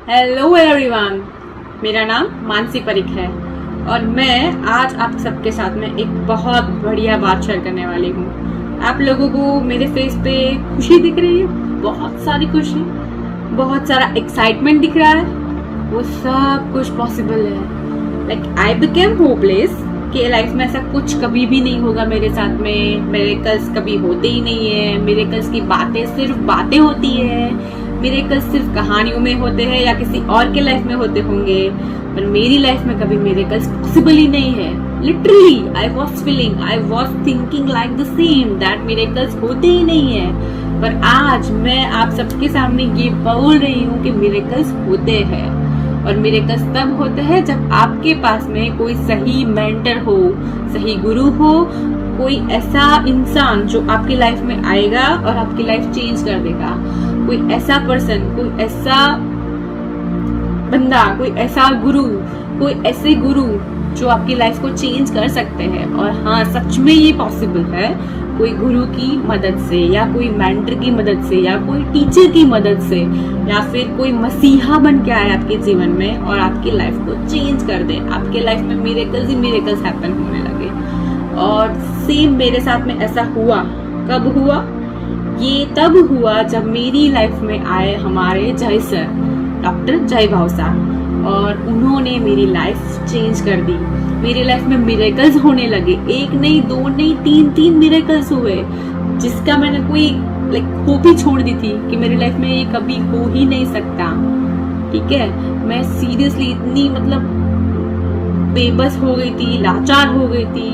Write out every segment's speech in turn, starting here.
Hello everyone, मेरा नाम मानसी परीख है और मैं आज आप सबके साथ में एक बहुत बढ़िया बात शेयर करने वाली हूँ। आप लोगों को मेरे फेस पे खुशी दिख रही है, बहुत सारी खुशी, बहुत सारा एक्साइटमेंट दिख रहा है। वो सब कुछ पॉसिबल है। लाइक आई बिकेम होपलेस कि लाइफ में ऐसा कुछ कभी भी नहीं होगा मेरे साथ में। मिरेकल्स कभी होते ही नहीं है। मिरेकल्स की बातें सिर्फ बातें होती है। मिरेकल्स सिर्फ कहानियों में होते हैं या किसी और के लाइफ में होते होंगे, पर मेरी लाइफ में कभी मिरेकल्स पॉसिबल ही नहीं है। Literally I was thinking like the same that miracles होते ही नहीं है। पर आज मैं आप सबके सामने ये बोल रही हूँ कि मिरेकल्स होते हैं। और मिरेकल्स तब होते हैं जब आपके पास में कोई सही मेंटर हो, सही गुरु हो, कोई ऐसा इंसान जो आपकी लाइफ में आएगा और आपकी लाइफ चेंज कर देगा। कोई ऐसा पर्सन, कोई ऐसा बंदा, कोई ऐसा गुरु, कोई ऐसे गुरु जो आपकी लाइफ को चेंज कर सकते हैं। और हाँ, सच में ये पॉसिबल है। कोई गुरु की मदद से या कोई मेंटर की मदद से या कोई टीचर की मदद से या फिर कोई मसीहा बन के आए आपके जीवन में और आपकी लाइफ को चेंज कर दे। आपके लाइफ में मिरेकल्स ही मिरेकल्स हैपन होने लगे। और सेम मेरे साथ में ऐसा हुआ। कब हुआ? ये तब हुआ जब मेरी लाइफ में आए हमारे जय सर, डॉक्टर जय भाव साहब, और उन्होंने मेरी लाइफ चेंज कर दी। मेरी लाइफ में मिरेकल्स होने लगे। एक नहीं, दो नहीं, तीन मिरेकल्स हुए, जिसका मैंने कोई होप ही छोड़ दी थी कि मेरी लाइफ में ये कभी हो ही नहीं सकता। ठीक है, मैं सीरियसली इतनी बेबस हो गई थी, लाचार हो गई थी।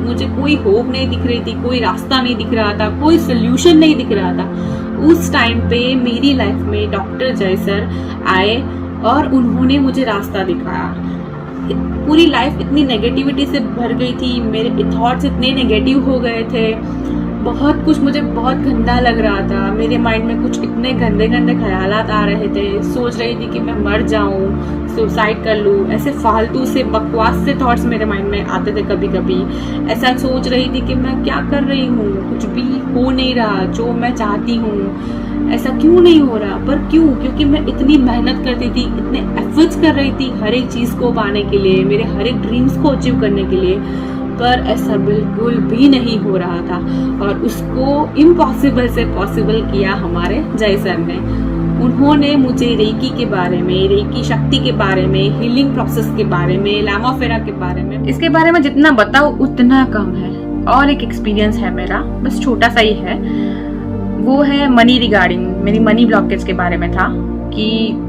मुझे कोई होप नहीं दिख रही थी, कोई रास्ता नहीं दिख रहा था, कोई सोल्यूशन नहीं दिख रहा था। उस टाइम पे मेरी लाइफ में डॉक्टर जय सर आए और उन्होंने मुझे रास्ता दिखाया। पूरी लाइफ इतनी नेगेटिविटी से भर गई थी, मेरे थॉट्स इतने नेगेटिव हो गए थे, बहुत कुछ मुझे बहुत गंदा लग रहा था। मेरे माइंड में कुछ इतने गंदे गंदे ख्यालात आ रहे थे। सोच रही थी कि मैं मर जाऊं, सुसाइड कर लूं। ऐसे फालतू से बकवास से थॉट्स मेरे माइंड में आते थे कभी कभी। ऐसा सोच रही थी कि मैं क्या कर रही हूँ, कुछ भी हो नहीं रहा जो मैं चाहती हूँ। ऐसा क्यों नहीं हो रहा? पर क्यों? क्योंकि मैं इतनी मेहनत करती थी, इतने एफर्ट्स कर रही थी हर एक चीज को पाने के लिए, मेरे हर एक ड्रीम्स को अचीव करने के लिए, पर ऐसा बिल्कुल भी नहीं हो रहा था। और उसको इम्पॉसिबल से पॉसिबल किया हमारे जय सर ने। उन्होंने मुझे रेकी के बारे में, रेकी शक्ति के बारे में, हीलिंग प्रोसेस के बारे में, लामाफेरा के बारे में, इसके बारे में जितना बताओ उतना कम है। और एक एक्सपीरियंस है मेरा, बस छोटा सा ही है। वो है मनी रिगार्डिंग, मेरी मनी ब्लॉकेज के बारे में था कि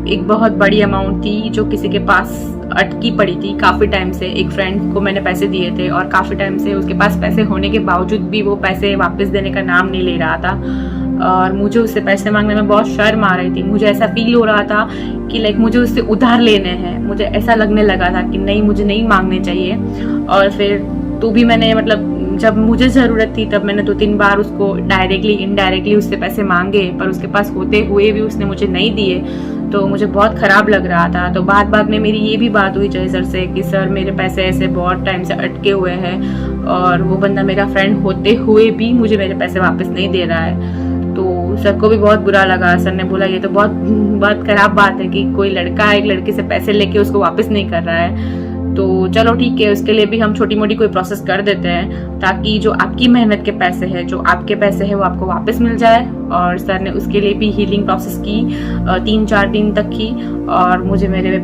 एक बहुत बड़ी अमाउंट थी जो किसी के पास अटकी पड़ी थी काफी टाइम से। एक फ्रेंड को मैंने पैसे दिए थे और काफी टाइम से उसके पास पैसे होने के बावजूद भी वो पैसे वापस देने का नाम नहीं ले रहा था। और मुझे उससे पैसे मांगने में बहुत शर्म आ रही थी। मुझे ऐसा फील हो रहा था कि मुझे उससे उधार लेने हैं। मुझे ऐसा लगने लगा था कि नहीं, मुझे नहीं मांगने चाहिए। और फिर तो भी मैंने जब मुझे जरूरत थी तब मैंने 2-3 बार उसको डायरेक्टली इनडायरेक्टली उससे पैसे मांगे, पर उसके पास होते हुए भी उसने मुझे नहीं दिए। तो मुझे बहुत खराब लग रहा था। तो बाद में मेरी ये भी बात हुई जय सर से कि सर मेरे पैसे ऐसे बहुत टाइम से अटके हुए हैं और वो बंदा मेरा फ्रेंड होते हुए भी मुझे मेरे पैसे वापस नहीं दे रहा है। तो सर को भी बहुत बुरा लगा। सर ने बोला ये तो बहुत खराब बात है कि कोई लड़का एक लड़की से पैसे लेके उसको वापस नहीं कर रहा है। तो चलो ठीक है, उसके लिए भी हम छोटी मोटी कोई प्रोसेस कर देते हैं ताकि जो आपकी मेहनत के पैसे है, जो आपके पैसे है, वो आपको वापस मिल जाए। और सर ने उसके लिए भी हीलिंग प्रोसेस की 3-4 दिन तक की। और मुझे मेरे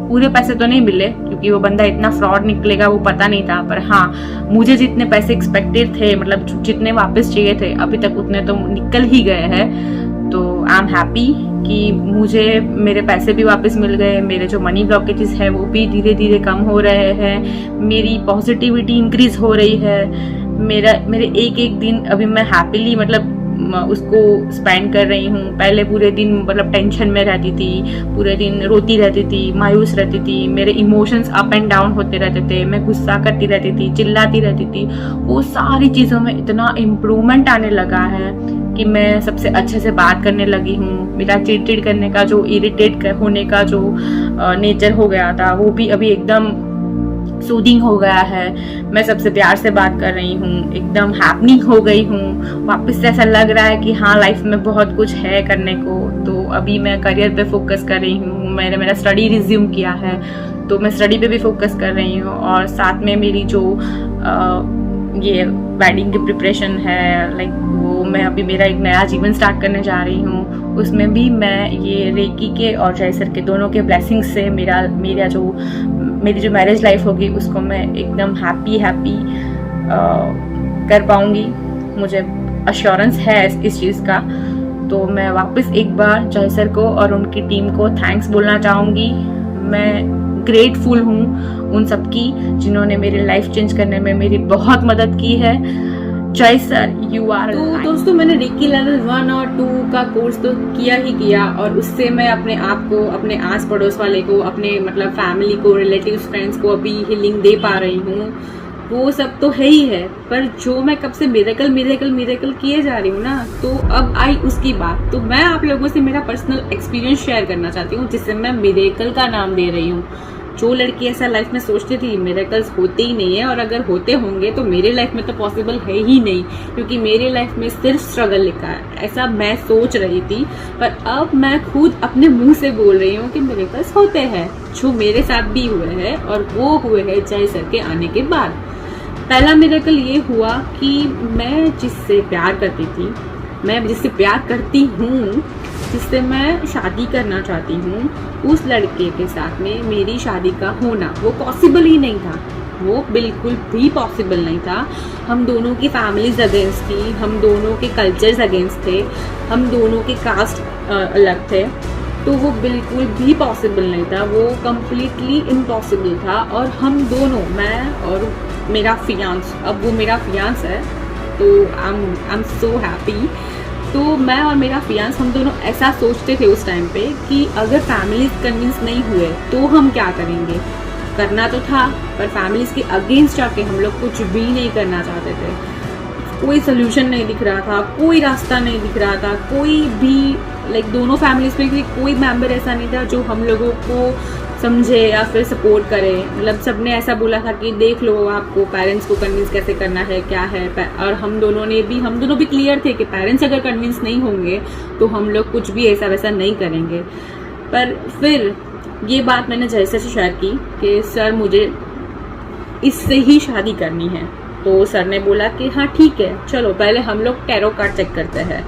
पूरे पैसे तो नहीं मिले क्योंकि वो बंदा इतना फ्रॉड निकलेगा वो पता नहीं था। पर हाँ, मुझे जितने पैसे एक्सपेक्टेड थे, जितने वापस चाहिए थे, अभी तक उतने तो निकल ही गए हैं। तो आई एम हैप्पी कि मुझे मेरे पैसे भी वापस मिल गए। मेरे जो मनी ब्लॉकेजेस है वो भी धीरे धीरे कम हो रहे हैं। मेरी पॉजिटिविटी इंक्रीज हो रही है। मेरे एक दिन अभी मैं हैप्पीली उसको स्पेंड कर रही हूँ। पहले पूरे दिन टेंशन में रहती थी, पूरे दिन रोती रहती थी, मायूस रहती थी, मेरे इमोशंस अप एंड डाउन होते रहते थे, मैं गुस्सा करती रहती थी, चिल्लाती रहती थी। वो सारी चीज़ों में इतना इम्प्रूवमेंट आने लगा है कि मैं सबसे अच्छे से बात करने लगी हूँ। मेरा चिड़चिड़ करने का, जो इरिटेट होने का जो नेचर हो गया था, वो भी अभी एकदम सूदिंग हो गया है, मैं सबसे प्यार से बात कर रही हूँ, एकदम हैपनिंग हो गई हूँ। वापस से ऐसा लग रहा है कि हाँ लाइफ में बहुत कुछ है करने को। तो अभी मैं करियर पे फोकस कर रही हूँ, मैंने मेरा स्टडी रिज्यूम किया है तो मैं स्टडी पे भी फोकस कर रही हूँ। और साथ में मेरी जो ये वेडिंग की प्रिपरेशन है, लाइक वो मैं अभी मेरा एक नया जीवन स्टार्ट करने जा रही हूँ, उसमें भी मैं ये रेकी के और जय सर के दोनों के ब्लेसिंग्स से मेरी जो मैरिज लाइफ होगी उसको मैं एकदम हैप्पी कर पाऊँगी। मुझे अश्योरेंस है इस चीज़ का। तो मैं वापस एक बार जय सर को और उनकी टीम को थैंक्स बोलना चाहूँगी। मैं ग्रेटफुल हूँ उन सबकी जिन्होंने मेरी लाइफ चेंज करने में मेरी बहुत मदद की है। जय सर, यू आर। तो दोस्तों, मैंने रेकी लेवल 1 और 2 का कोर्स तो किया ही किया, और उससे मैं अपने आप को, अपने आस पड़ोस वाले को, अपने मतलब फैमिली को, रिलेटिव्स, फ्रेंड्स को अभी हीलिंग दे पा रही हूँ। वो सब तो है ही है, पर जो मैं कब से मिरेकल किए जा रही हूँ ना, तो अब आई उसकी बात। तो मैं आप लोगों से मेरा पर्सनल एक्सपीरियंस शेयर करना चाहती हूँ, जिससे मैं मिरेकल का नाम दे रही हूँ। जो लड़की ऐसा लाइफ में सोचती थी मिरेकल्स होते ही नहीं है, और अगर होते होंगे तो मेरे लाइफ में तो पॉसिबल है ही नहीं, क्योंकि मेरे लाइफ में सिर्फ स्ट्रगल लिखा है, ऐसा मैं सोच रही थी। पर अब मैं खुद अपने मुंह से बोल रही हूँ कि मिरेकल्स होते हैं, जो मेरे साथ भी हुए हैं, और वो हुए हैं जय सर के आने के बाद। पहला मिरेकल ये हुआ कि मैं जिससे प्यार करती थी, मैं जिससे प्यार करती हूँ, जिससे मैं शादी करना चाहती हूँ, उस लड़के के साथ में मेरी शादी का होना वो पॉसिबल ही नहीं था। वो बिल्कुल भी पॉसिबल नहीं था। हम दोनों की फैमिलीज अगेंस्ट थी, हम दोनों के कल्चर्स अगेंस्ट थे, हम दोनों के कास्ट अलग थे, तो वो बिल्कुल भी पॉसिबल नहीं था। वो कम्प्लीटली इम्पॉसिबल था। और हम दोनों, मैं और मेरा फियांस, अब वो मेरा फियांस है, तो आई एम सो हैप्पी। तो मैं और मेरा फियांस, हम दोनों ऐसा सोचते थे उस टाइम पे कि अगर फैमिलीज कन्विंस नहीं हुए तो हम क्या करेंगे। करना तो था, पर फैमिलीज के अगेंस्ट जाके हम लोग कुछ भी नहीं करना चाहते थे। कोई सोल्यूशन नहीं दिख रहा था, कोई रास्ता नहीं दिख रहा था, कोई भी लाइक दोनों फैमिलीज में कोई मेंबर ऐसा नहीं था जो हम लोगों को समझे या फिर सपोर्ट करे। मतलब सबने ऐसा बोला था कि देख लो, आपको पेरेंट्स को कन्विंस कैसे करना है, क्या है। और हम दोनों भी क्लियर थे कि पेरेंट्स अगर कन्विंस नहीं होंगे तो हम लोग कुछ भी ऐसा वैसा नहीं करेंगे। पर फिर ये बात मैंने जय सर से शेयर की कि सर मुझे इससे ही शादी करनी है। तो सर ने बोला कि हाँ ठीक है, चलो पहले हम लोग टैरो कार्ड चेक करते हैं,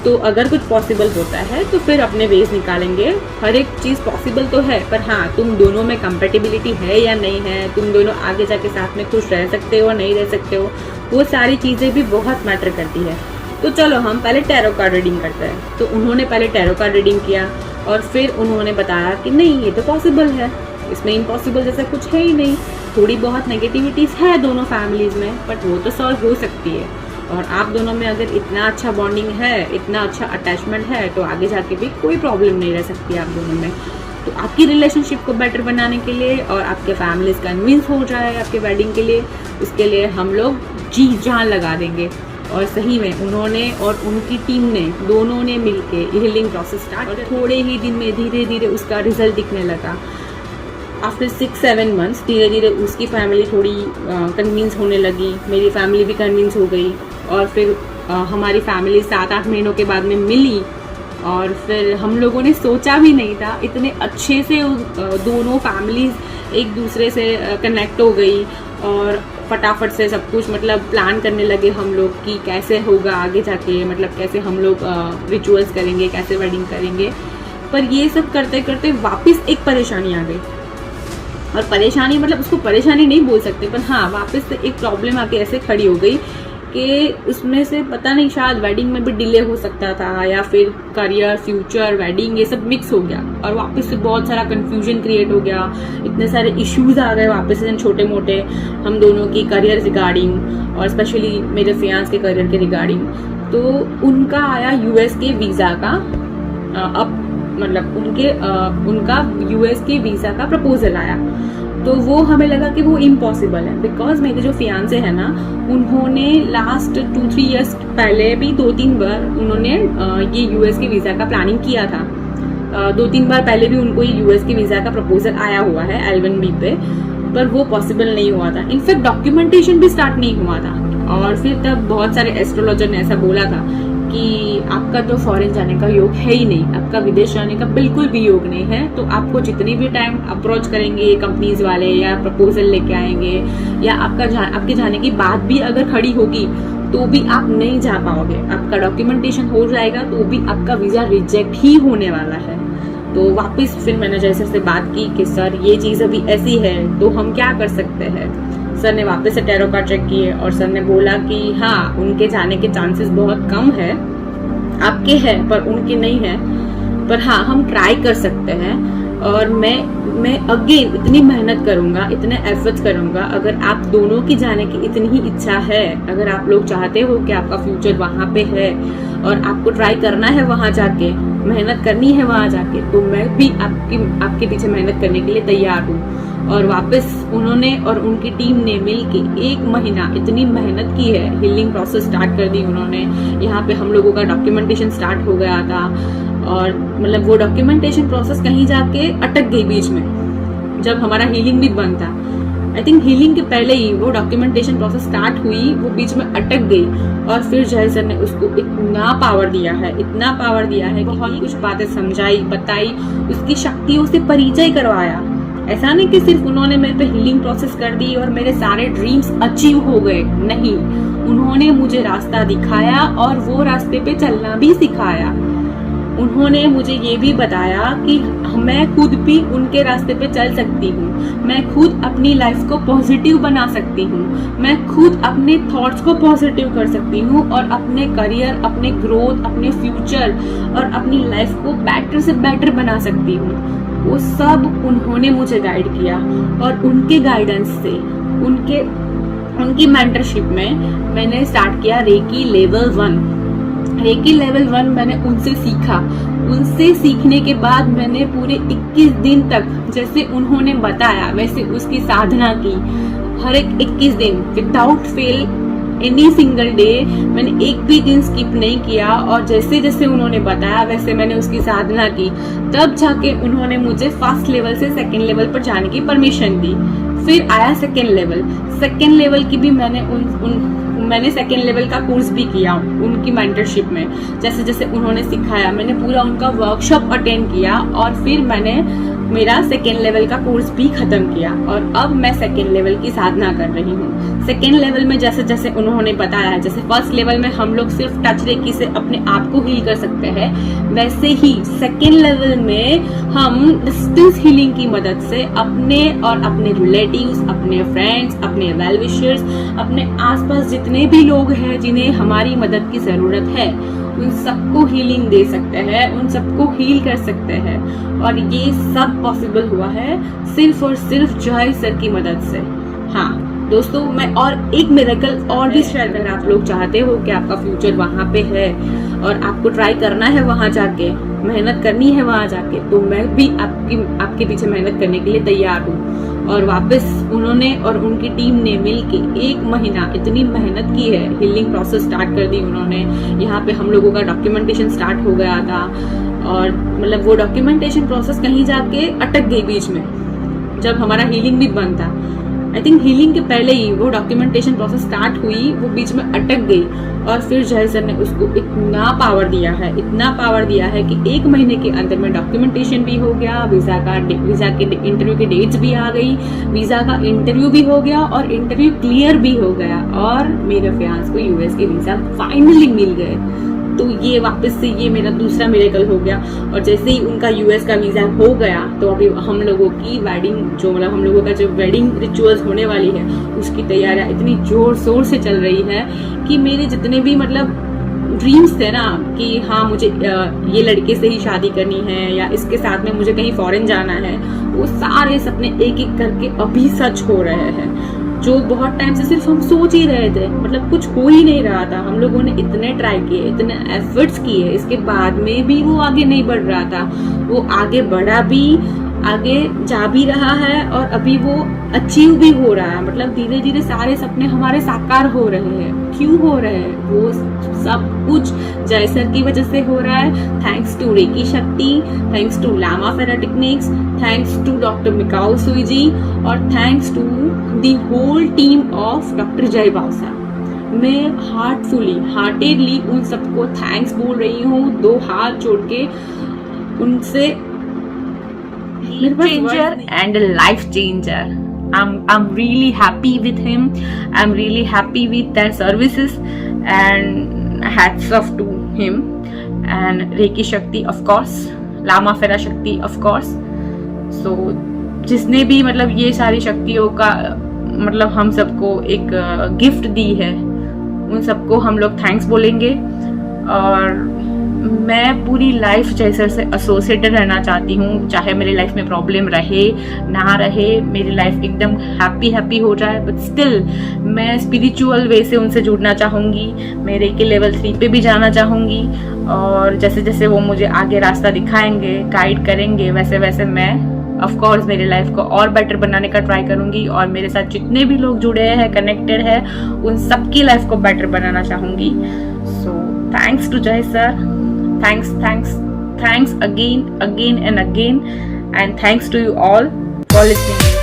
तो अगर कुछ पॉसिबल होता है तो फिर अपने वेज निकालेंगे। हर एक चीज़ पॉसिबल तो है, पर हाँ तुम दोनों में कंपेटिबिलिटी है या नहीं है, तुम दोनों आगे जाके साथ में खुश रह सकते हो नहीं रह सकते हो, वो सारी चीज़ें भी बहुत मैटर करती है। तो चलो हम पहले टैरो कार्ड रीडिंग करते हैं। तो उन्होंने पहले टैरो कार्ड रीडिंग किया, और फिर उन्होंने बताया कि नहीं ये तो पॉसिबल है, इसमें इम्पॉसिबल जैसा कुछ है ही नहीं। थोड़ी बहुत नेगेटिविटीज़ है दोनों फैमिलीज़ में, बट वो तो सॉल्व हो सकती है। और आप दोनों में अगर इतना अच्छा बॉन्डिंग है, इतना अच्छा अटैचमेंट है, तो आगे जाके भी कोई प्रॉब्लम नहीं रह सकती आप दोनों में। तो आपकी रिलेशनशिप को बेटर बनाने के लिए और आपके फैमिलीज कन्विंस हो जाए आपके वेडिंग के लिए, उसके लिए हम लोग जी जान लगा देंगे। और सही में उन्होंने और उनकी टीम ने, दोनों ने मिलके हीलिंग प्रोसेस स्टार्ट, और थोड़े ही दिन में धीरे धीरे उसका रिजल्ट दिखने लगा। आफ्टर 6-7 मंथ्स धीरे धीरे उसकी फैमिली थोड़ी कन्विंस होने लगी, मेरी फैमिली भी कन्विंस हो गई, और फिर हमारी फैमिली 7-8 महीनों के बाद में मिली। और फिर हम लोगों ने सोचा भी नहीं था इतने अच्छे से दोनों फैमिलीज एक दूसरे से कनेक्ट हो गई, और फटाफट से सब कुछ मतलब प्लान करने लगे हम लोग कि कैसे होगा आगे जाके, मतलब कैसे हम लोग रिचुअल्स करेंगे, कैसे वेडिंग करेंगे। पर ये सब करते करते वापस एक परेशानी आ गई, और परेशानी मतलब उसको परेशानी नहीं बोल सकते, पर हाँ वापस से एक प्रॉब्लम आके ऐसे खड़ी हो गई कि उसमें से पता नहीं, शायद वेडिंग में भी डिले हो सकता था, या फिर करियर, फ्यूचर, वेडिंग, ये सब मिक्स हो गया, और वापस से बहुत सारा कंफ्यूजन क्रिएट हो गया। इतने सारे इश्यूज आ गए वापस से छोटे मोटे, हम दोनों की करियर रिगार्डिंग, और स्पेशली मेरे फियांस के करियर के रिगार्डिंग। तो उनका आया यूएस के वीज़ा का अब मतलब उनका यूएस के वीज़ा का प्रपोजल आया। तो वो हमें लगा कि वो इम्पॉसिबल है, बिकॉज मेरे जो फियांसे है ना, उन्होंने लास्ट 2-3 ईयर्स पहले भी 2-3 बार उन्होंने ये यूएस के वीज़ा का प्लानिंग किया था। 2-3 बार पहले भी उनको ये यूएस के वीज़ा का प्रपोजल आया हुआ है L1B पे। पर वो पॉसिबल नहीं हुआ था। इनफैक्ट डॉक्यूमेंटेशन भी स्टार्ट नहीं हुआ था। और फिर तब बहुत सारे एस्ट्रोलॉजर ने ऐसा बोला था कि आपका तो फॉरेन जाने का योग है ही नहीं, आपका विदेश जाने का बिल्कुल भी योग नहीं है। तो आपको जितनी भी टाइम अप्रोच करेंगे कंपनीज वाले या प्रपोजल लेके आएंगे या आपके जाने की बात भी अगर खड़ी होगी तो भी आप नहीं जा पाओगे। आपका डॉक्यूमेंटेशन हो जाएगा तो भी आपका वीजा रिजेक्ट ही होने वाला है। तो वापस फिर मैंने जैसे से बात की कि सर ये चीज अभी ऐसी है तो हम क्या कर सकते हैं। सर ने वापस से टैरो कार्ड चेक किए और सर ने बोला कि हाँ, उनके जाने के चांसेस बहुत कम है, आपके हैं पर उनके नहीं है, पर हाँ हम ट्राई कर सकते हैं। और मैं अगेन इतनी मेहनत करूंगा, इतने एफर्ट्स करूंगा। अगर आप दोनों की जाने की इतनी ही इच्छा है, अगर आप लोग चाहते हो कि आपका फ्यूचर वहां पे है और आपको ट्राई करना है वहां जाके, मेहनत करनी है वहां जाके, तो मैं भी आपके पीछे मेहनत करने के लिए तैयार हूँ। और वापस उन्होंने और उनकी टीम ने मिलके 1 महीना इतनी मेहनत की है, हीलिंग प्रोसेस स्टार्ट कर दी उन्होंने। यहाँ पे हम लोगों का डॉक्यूमेंटेशन स्टार्ट हो गया था और मतलब वो डॉक्यूमेंटेशन प्रोसेस कहीं जाके अटक गई बीच में, जब हमारा हीलिंग भी बंद था। आई थिंक हीलिंग के पहले ही वो डॉक्यूमेंटेशन प्रोसेस स्टार्ट हुई, वो बीच में अटक गई। और फिर जय सर ने उसको इतना पावर दिया है, बहुत कुछ बातें समझाई, बताई, उसकी शक्तियों से परिचय करवाया। ऐसा नहीं कि सिर्फ उन्होंने मेरे पे हीलिंग प्रोसेस कर दी और मेरे सारे ड्रीम्स अचीव हो गए, नहीं, उन्होंने मुझे रास्ता दिखाया और वो रास्ते पे चलना भी सिखाया। उन्होंने मुझे ये भी बताया कि मैं खुद भी उनके रास्ते पे चल सकती हूँ, मैं खुद अपनी लाइफ को पॉजिटिव बना सकती हूँ, मैं खुद अपने थॉट्स को पॉजिटिव कर सकती हूँ और अपने करियर, अपने ग्रोथ, अपने फ्यूचर और अपनी लाइफ को बेटर से बेटर बना सकती हूँ। वो सब उन्होंने मुझे गाइड किया और उनके गाइडेंस से, उनकी मेंटरशिप में मैंने स्टार्ट किया रेकी लेवल 1। रेकी लेवल 1 मैंने उनसे सीखा। उनसे सीखने के बाद मैंने पूरे 21 दिन तक जैसे उन्होंने बताया वैसे उसकी साधना की। हर एक 21 दिन without fail, any single day, मैंने एक भी दिन स्किप नहीं किया और जैसे जैसे उन्होंने बताया वैसे मैंने उसकी साधना की। तब जाके उन्होंने मुझे फर्स्ट लेवल से सेकंड लेवल पर जाने की परमिशन दी। फिर आया सेकंड लेवल की भी मैंने सेकेंड लेवल का कोर्स भी किया उनकी मेंटरशिप में। जैसे जैसे उन्होंने सिखाया मैंने पूरा उनका वर्कशॉप अटेंड किया और फिर मैंने मेरा सेकेंड लेवल का कोर्स भी खत्म किया और अब मैं सेकेंड लेवल की साधना कर रही हूँ। सेकेंड लेवल में जैसे जैसे उन्होंने बताया, जैसे फर्स्ट लेवल में हम लोग सिर्फ टच रेकी से अपने आप को हील कर सकते हैं, वैसे ही सेकेंड लेवल में हम डिस्टेंस हीलिंग की मदद से अपने और अपने रिलेटिव्स, अपने फ्रेंड्स, अपने वेल विशर्स, अपने आसपास जितने भी लोग हैं जिन्हें हमारी मदद की जरूरत है, उन सबको हीलिंग दे सकते हैं, उन सबको हील कर सकते हैं। और ये सब पॉसिबल हुआ है सिर्फ और सिर्फ जय सर की मदद से। हाँ दोस्तों, मैं और एक मिरेकल और भी शेयर कर, आप लोग चाहते हो कि आपका फ्यूचर वहां पे है और आपको ट्राई करना है वहां जाके, मेहनत करनी है वहां जाके, तो मैं भी आपके पीछे मेहनत करने के लिए तैयार हूँ। और वापस उन्होंने और उनकी टीम ने मिलके 1 महीना इतनी मेहनत की है, हीलिंग प्रोसेस स्टार्ट कर दी उन्होंने। यहाँ पे हम लोगों का डॉक्यूमेंटेशन स्टार्ट हो गया था और मतलब वो डॉक्यूमेंटेशन प्रोसेस कहीं जाके अटक गई बीच में, जब हमारा हीलिंग भी बंद था। आई थिंक हीलिंग के पहले ही वो डॉक्यूमेंटेशन प्रोसेस स्टार्ट हुई, वो बीच में अटक गई। और फिर जय सर ने उसको इतना पावर दिया है कि 1 महीने के अंदर में डॉक्यूमेंटेशन भी हो गया, वीजा के इंटरव्यू की डेट्स भी आ गई, वीजा का इंटरव्यू भी हो गया और इंटरव्यू क्लियर भी हो गया और मेरे फियांस को यूएस के वीजा फाइनली मिल गए। तो ये वापस से ये मेरा दूसरा मिरेकल हो गया। और जैसे ही उनका यूएस का वीजा हो गया तो अभी हम लोगों की वेडिंग, जो मतलब हम लोगों का जो वेडिंग रिचुअल्स होने वाली है, उसकी तैयारियां इतनी जोर शोर से चल रही है कि मेरे जितने भी मतलब ड्रीम्स थे ना कि हाँ मुझे ये लड़के से ही शादी करनी है या इसके साथ में मुझे कहीं फॉरेन जाना है, वो सारे सपने एक एक करके अभी सच हो रहे हैं। जो बहुत टाइम से सिर्फ हम सोच ही रहे थे, मतलब कुछ हो ही नहीं रहा था। हम लोगों ने इतने ट्राई किए, इतने एफर्ट्स किए, इसके बाद में भी वो आगे नहीं बढ़ रहा था। वो आगे बढ़ा भी, आगे जा भी रहा है और अभी वो अचीव भी हो रहा है। मतलब धीरे धीरे सारे सपने हमारे साकार हो रहे हैं। क्यों हो रहे हैं? वो सब कुछ जय सर की वजह से हो रहा है। Thanks to reiki Shakti, thanks to Lama Fera techniques, thanks to doctor Mikao Usui ji और thanks to the whole team of doctor Jai Bawsa. मैं हार्टेडली उन सबको थैंक्स बोल रही हूँ, 2 हाथ जोड़ के उनसे। changer and a life changer. I'm really happy with him. I'm really happy with their services and hats off to him. And Reiki Shakti of course, Lama Fera Shakti of course. So जिसने भी मतलब ये सारी शक्तियों का मतलब हम सबको एक गिफ्ट दी है, उन सबको हम लोग थैंक्स बोलेंगे। और मैं पूरी लाइफ जय सर से एसोसिएटेड रहना चाहती हूँ, चाहे मेरी लाइफ में प्रॉब्लम रहे ना रहे, मेरी लाइफ एकदम हैप्पी हो जाए, बट स्टिल मैं स्पिरिचुअल वे से उनसे जुड़ना चाहूँगी। मैं रेकी लेवल 3 पे भी जाना चाहूँगी और जैसे जैसे वो मुझे आगे रास्ता दिखाएंगे, गाइड करेंगे, वैसे वैसे मैं ऑफ कोर्स मेरी लाइफ को और बेटर बनाने का ट्राई करूँगी। और मेरे साथ जितने भी लोग जुड़े हैं, कनेक्टेड है, उन सबकी लाइफ को बेटर बनाना चाहूँगी। सो थैंक्स टू जय sir, thanks again and again, and thanks to you all for listening.